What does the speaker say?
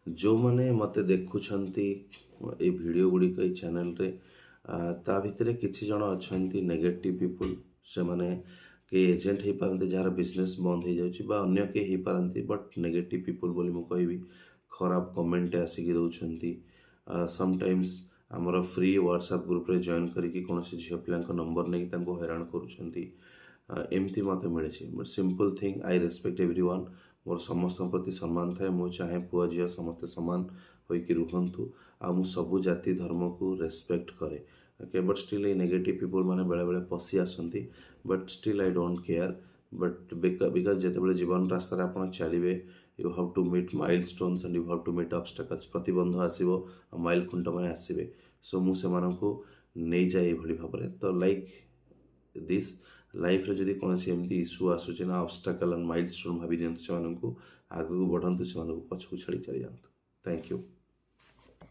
जो माने मते देखुछंती ए वीडियो गुडी कई चैनल रे ता भितरे किछि जण अछंती नेगेटिव पीपल से माने के एजेंट हे पारंती जार बिजनेस बंद हो जाउची बा अन्य के हे पारंती बट नेगेटिव पीपल बोली मु कहबी खराब कमेंट आसिक दउछंती समटाइम्स आमर फ्री व्हाट्सएप ग्रुप रे जॉइन करिकी कोनोसी झियो पिलांक नंबर नै तांको हैरान करूछंती एमती मते मिले but simple thing I respect everyone मोर समस्त प्रति सम्मान थाए मु चाहे पुआ झियो समस्त समान होइकी रुहंतु आ मु सबु जाति धर्म को रेस्पेक्ट करे okay but still a negative people माने बेले बेले पसी आसंती but still I don't care but because जेते बेले जीवन रास्ता रे आपण चलिबे you have to meet milestones and you have to meet obstacles प्रतिबंध आसीबो माइल खुंट माने आसीबे सो मु से माननको नै जाय भली भाबरे तो लाइक दिस लाइफ रे जदि कोनोसी एमती इश्यू आसुचे ना ऑब्स्टेकल एंड माइलस्टोन भाबी दियंतु से माननको आगु बढ़ंतु से माननको पछकु छाड़ी चली जांतु थैंक यू।